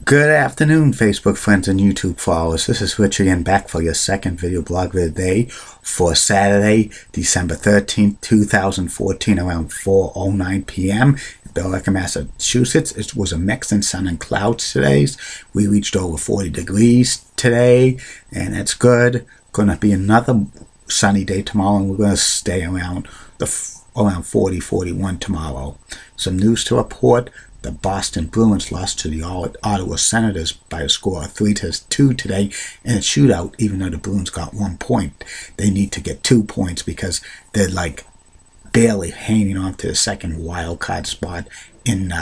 Good afternoon, Facebook friends and YouTube followers. This is Rich again, back for your second video blog of the day for Saturday, December 13th, 2014, around 4:09 p.m. in Billerica, Massachusetts. It was a mix in sun and clouds today. We reached over 40 degrees today, and that's good. Going to be another sunny day tomorrow, and we're going to stay around 40, 41 tomorrow. Some news to report. The Boston Bruins lost to the Ottawa Senators by a score of 3-2 today in a shootout, even though the Bruins got 1 point. They need to get 2 points because they're like barely hanging on to the second wild card spot in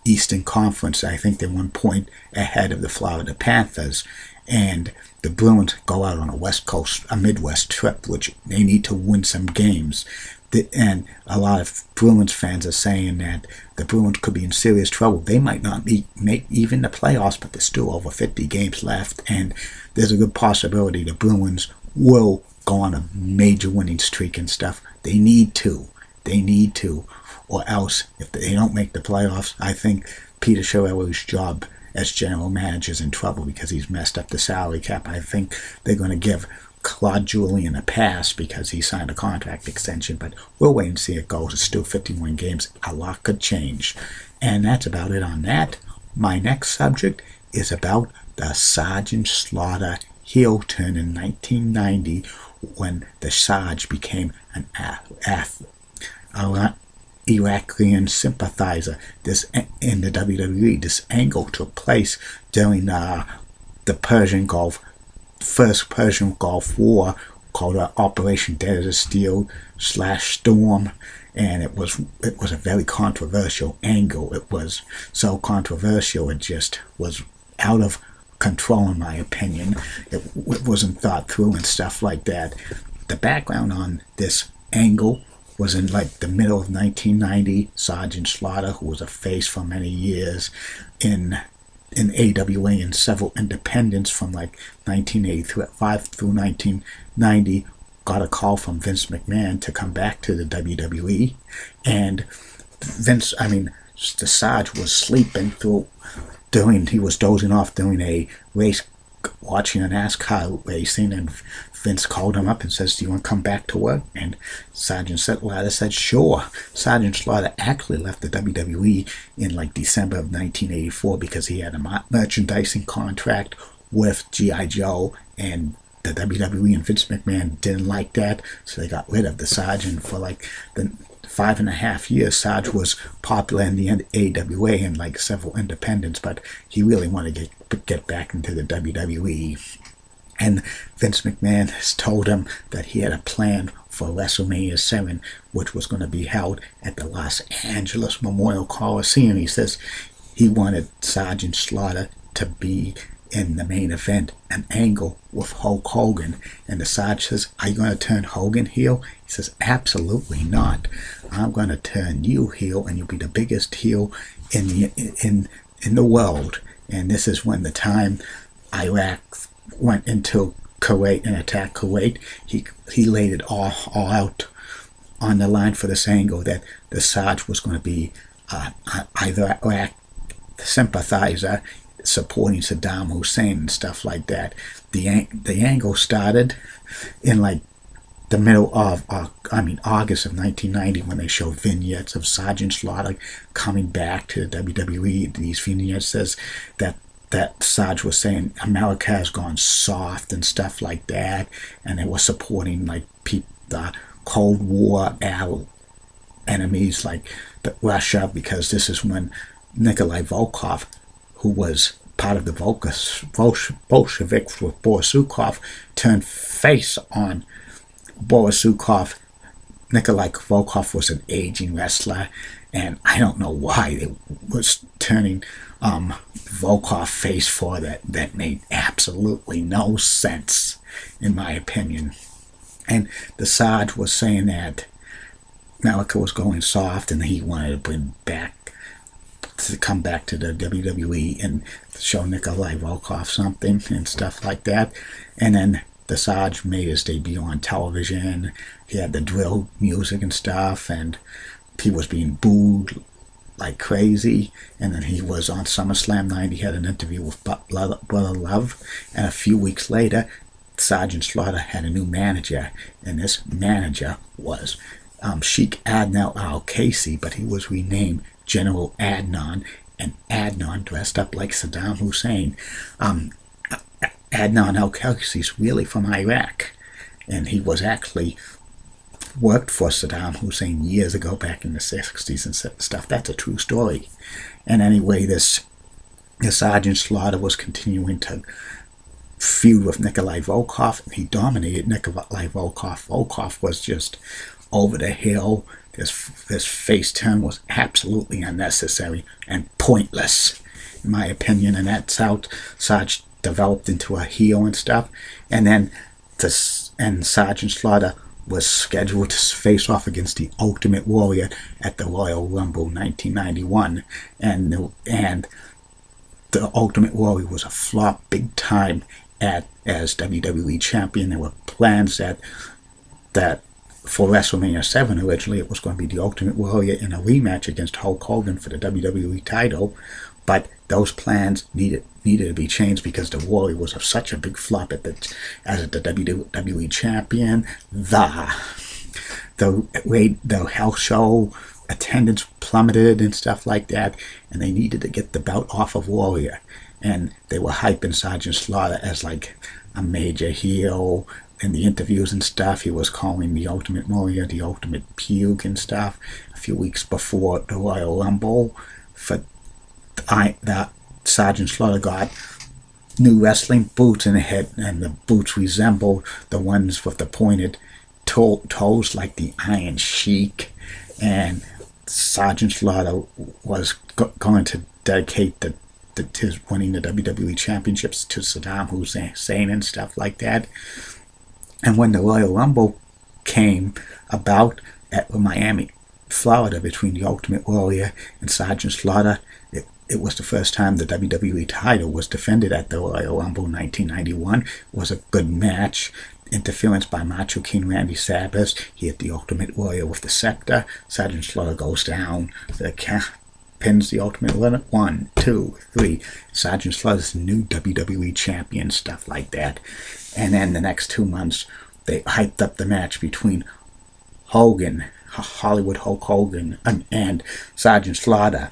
Eastern Conference. I think they're 1 point ahead of the Florida Panthers. And the Bruins go out on a Midwest trip, which they need to win some games. And a lot of Bruins fans are saying that the Bruins could be in serious trouble. They might not make even the playoffs, but there's still over 50 games left, and there's a good possibility the Bruins will go on a major winning streak and stuff. They need to, or else if they don't make the playoffs, I think Peter Chiarelli's job as general manager is in trouble because he's messed up the salary cap. I think they're going to give Claude Julien a pass because he signed a contract extension, but we'll wait and see how it goes. It's still 51 games. A lot could change. And that's about it on that. My next subject is about the Sergeant Slaughter heel turn in 1990 when the Sarge became an Iraqi sympathizer. This in the WWE. This angle took place during the First Persian Gulf War, called Operation Desert Steel /Storm, and it was a very controversial angle. It was so controversial it just was out of control, in my opinion. It wasn't thought through and stuff like that. The background on this angle was in like the middle of 1990. Sergeant Slaughter, who was a face for many years in AWA and several independents from like 1985 through 1990, got a call from Vince McMahon to come back to the WWE. And the Sarge was sleeping he was dozing off during a race, watching a NASCAR racing, and Vince called him up and says, "Do you want to come back to work?" And Sergeant Slaughter said, "Sure." Sergeant Slaughter actually left the WWE in like December of 1984 because he had a merchandising contract with G.I. Joe, and the WWE and Vince McMahon didn't like that, so they got rid of the Sergeant for like the 5.5 years. Sarge was popular in the AWA and like several independents, but he really wanted to get back into the WWE. And Vince McMahon has told him that he had a plan for WrestleMania 7, which was going to be held at the Los Angeles Memorial Coliseum. He says he wanted Sergeant Slaughter to be in the main event, an angle with Hulk Hogan. And the Sarge says, "Are you going to turn Hogan heel?" He says, "Absolutely not. I'm going to turn you heel, and you'll be the biggest heel in the world." And this is when the time Iraq went into Kuwait and attacked Kuwait. He laid it all out on the line for this angle that the Sarge was going to be either Iraq sympathizer supporting Saddam Hussein and stuff like that. The angle started in like the middle of August of 1990 when they showed vignettes of Sergeant Slaughter coming back to the WWE. These vignettes says that Sarge was saying America has gone soft and stuff like that, and they were supporting like the Cold War enemies like Russia, because this is when Nikolai Volkov, who was part of the Bolsheviks with Borisukov, turned face on Borisukov. Nikolai Volkov was an aging wrestler, and I don't know why they was turning Volkov face for that. That made absolutely no sense, in my opinion. And the Sarge was saying that America was going soft, and he wanted to come back to the WWE and show Nikolai Volkov something and stuff like that. And then the Sarge made his debut on television. He had the drill music and stuff, and he was being booed like crazy. And then he was on SummerSlam 90. He had an interview with Brother Love. And a few weeks later, Sergeant Slaughter had a new manager. And this manager was Sheikh Adnan al-Qaisi, but he was renamed General Adnan. And Adnan dressed up like Saddam Hussein. Adnan al-Qaisi is really from Iraq. And he was actually worked for Saddam Hussein years ago, back in the 60s and stuff. That's a true story. And anyway, this Sergeant Slaughter was continuing to feud with Nikolai Volkov, and he dominated Nikolai Volkov. Volkov was just over the hill. This face turn was absolutely unnecessary and pointless, in my opinion, and that's how Sarge developed into a heel and stuff. And then Sergeant Slaughter was scheduled to face off against the Ultimate Warrior at the Royal Rumble 1991, and the Ultimate Warrior was a flop big time as WWE champion. There were plans that for WrestleMania 7 originally it was going to be the Ultimate Warrior in a rematch against Hulk Hogan for the WWE title, but those plans needed to be changed because the Warrior was such a big flop as the WWE champion. The house show attendance plummeted and stuff like that, and they needed to get the belt off of Warrior. And they were hyping Sergeant Slaughter as like a major heel. In the interviews and stuff, he was calling the Ultimate Warrior the Ultimate Puke and stuff. A few weeks before the Royal Rumble, that Sergeant Slaughter got new wrestling boots, and the boots resembled the ones with the pointed toes like the Iron Sheik. And Sergeant Slaughter was going to dedicate his winning the WWE championships to Saddam Hussein and stuff like that. And when the Royal Rumble came about at Miami, Florida, between the Ultimate Warrior and Sergeant Slaughter, it was the first time the WWE title was defended at the Royal Rumble 1991. It was a good match. Interference by Macho King Randy Savage. He hit the Ultimate Warrior with the scepter. Sergeant Slaughter goes down. Pins the Ultimate Warrior. 1, 2, 3. Sergeant Slaughter's new WWE champion, stuff like that. And then the next 2 months, they hyped up the match between Hollywood Hulk Hogan, and Sergeant Slaughter.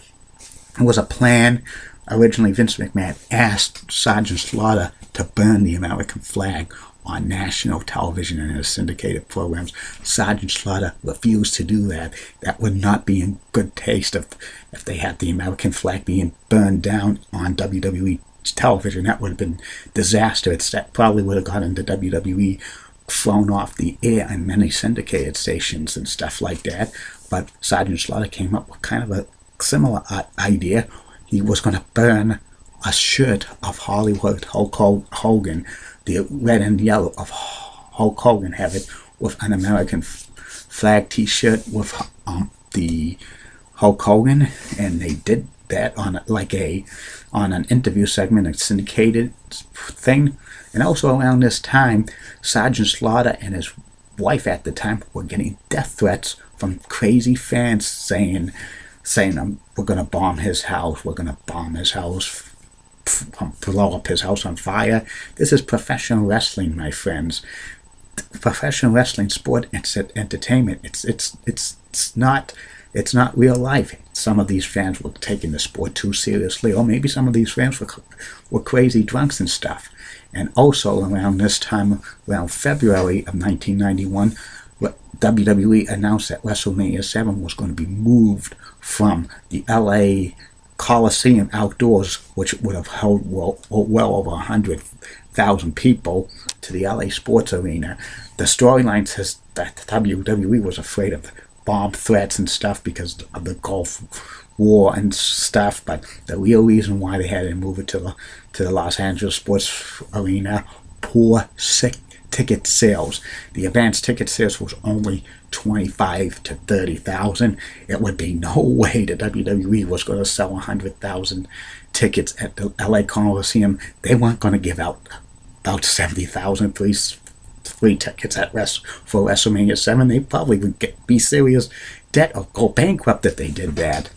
It was a plan. Originally, Vince McMahon asked Sergeant Slaughter to burn the American flag on national television and in his syndicated programs. Sergeant Slaughter refused to do that. That would not be in good taste if they had the American flag being burned down on WWE television. That would have been disaster. That probably would have gotten the WWE thrown off the air in many syndicated stations and stuff like that. But Sergeant Slaughter came up with kind of a similar idea. He was going to burn a shirt of Hollywood Hulk Hogan, the red and yellow of Hulk Hogan, have it with an American flag t-shirt with the Hulk Hogan, and they did that on an interview segment, a syndicated thing. And also around this time, Sergeant Slaughter and his wife at the time were getting death threats from crazy fans saying we're going to bomb his house, blow up his house on fire. This is professional wrestling, my friends. Professional wrestling, sport, it's entertainment. It's not real life. Some of these fans were taking the sport too seriously, or maybe some of these fans were crazy drunks and stuff. And also around this time, around February of 1991, WWE announced that WrestleMania 7 was going to be moved from the LA Coliseum outdoors, which would have held well over 100,000 people, to the LA Sports Arena. The storyline says that WWE was afraid of bomb threats and stuff because of the Gulf War and stuff, but the real reason why they had to move it to the Los Angeles Sports Arena, poor ticket sales. The advanced ticket sales was only 25 to 30,000. It would be no way that WWE was going to sell 100,000 tickets at the LA Coliseum. They weren't going to give out about 70,000 free tickets for WrestleMania 7. They probably would be serious debt or go bankrupt if they did that.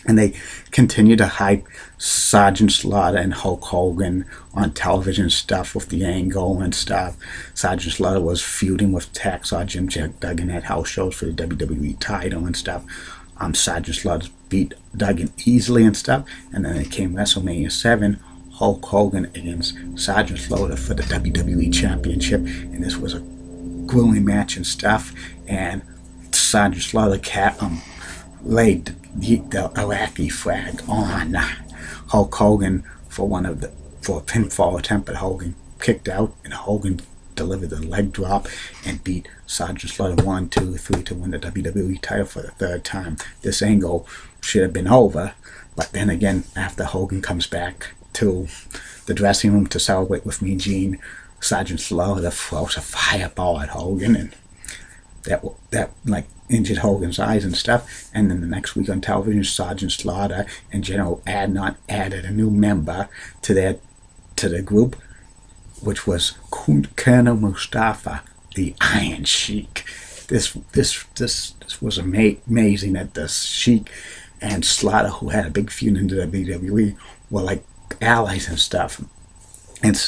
And they continue to hype Sergeant Slaughter and Hulk Hogan on television stuff with the angle and stuff. Sergeant Slaughter was feuding with Hacksaw Jim Duggan at house shows for the WWE title and stuff. Sergeant Slaughter beat Duggan easily and stuff. And then it came WrestleMania 7, Hulk Hogan against Sergeant Slaughter for the WWE Championship. And this was a grueling match and stuff. And Sergeant Slaughter laid the Iraqi flag on Hulk Hogan for a pinfall attempt, but Hogan kicked out, and Hogan delivered the leg drop and beat Sergeant Slaughter 1, 2, 3 to win the WWE title for the third time. This angle should have been over, but then again, after Hogan comes back to the dressing room to celebrate with Mean Gene, Sergeant Slaughter throws a fireball at Hogan, and that like injured Hogan's eyes and stuff. And then the next week on television, Sergeant Slaughter and General Adnan added a new member to the group, which was Colonel Mustafa, the Iron Sheik. This was amazing that the Sheik and Slaughter, who had a big feud in the WWE, were like allies and stuff. And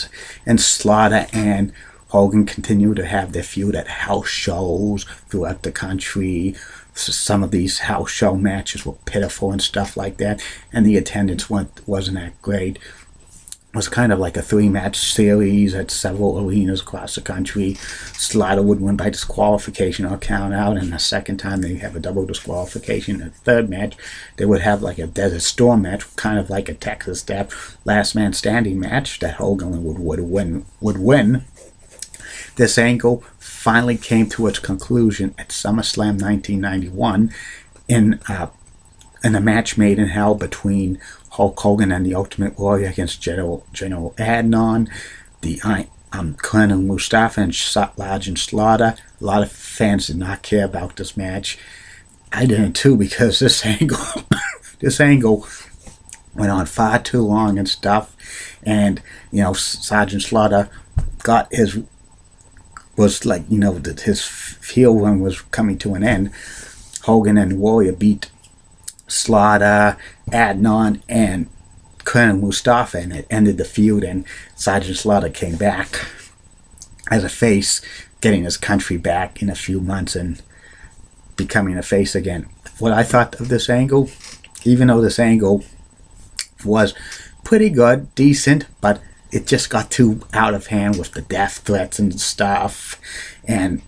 Slaughter and Hogan continued to have their feud at house shows throughout the country. So some of these house show matches were pitiful and stuff like that, and the attendance wasn't that great. It was kind of like a 3-match series at several arenas across the country. Slaughter would win by disqualification or count out, and the second time they have a double disqualification. The third match, they would have like a Desert Storm match, kind of like a Texas Staff Last Man Standing match that Hogan would win. This angle finally came to its conclusion at SummerSlam 1991 in a match made in hell between Hulk Hogan and the Ultimate Warrior against General Adnan, Colonel Mustafa, and Sergeant Slaughter. A lot of fans did not care about this match. I didn't too, because this angle went on far too long and stuff. And Sergeant Slaughter his heel run was coming to an end. Hogan and Warrior beat Slaughter, Adnan, and Colonel Mustafa, and it ended the feud, and Sergeant Slaughter came back as a face, getting his country back in a few months and becoming a face again. What I thought of this angle, even though this angle was pretty good, decent, but it just got too out of hand with the death threats and stuff, and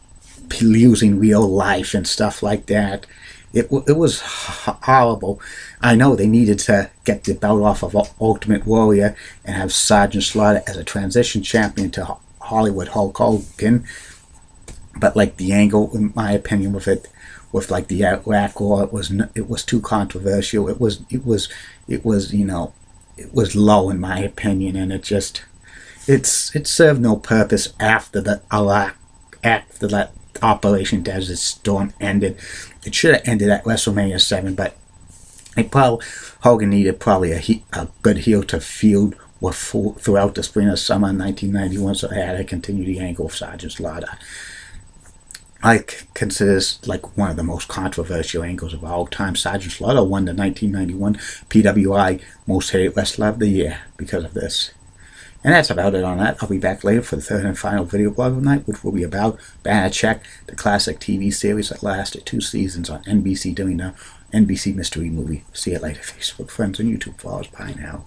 using real life and stuff like that. It was horrible. I know they needed to get the belt off of Ultimate Warrior and have Sergeant Slaughter as a transition champion to Hollywood Hulk Hogan, but like the angle, in my opinion, with the Iraq War, it was too controversial. It was low in my opinion, and it served no purpose after that Operation Desert Storm ended. It should have ended at WrestleMania 7, but Hogan needed probably a good heel to feud with throughout the spring or summer of 1991, so they had to continue the angle of Sergeant Slaughter. I consider this like one of the most controversial angles of all time. Sergeant Slaughter won the 1991 PWI Most Hated Wrestler of the Year because of this. And that's about it on that. I'll be back later for the third and final video blog of the night, which will be about Banachek, the classic TV series that lasted 2 seasons on NBC during the NBC Mystery Movie. See you later, Facebook friends and YouTube followers. Bye now.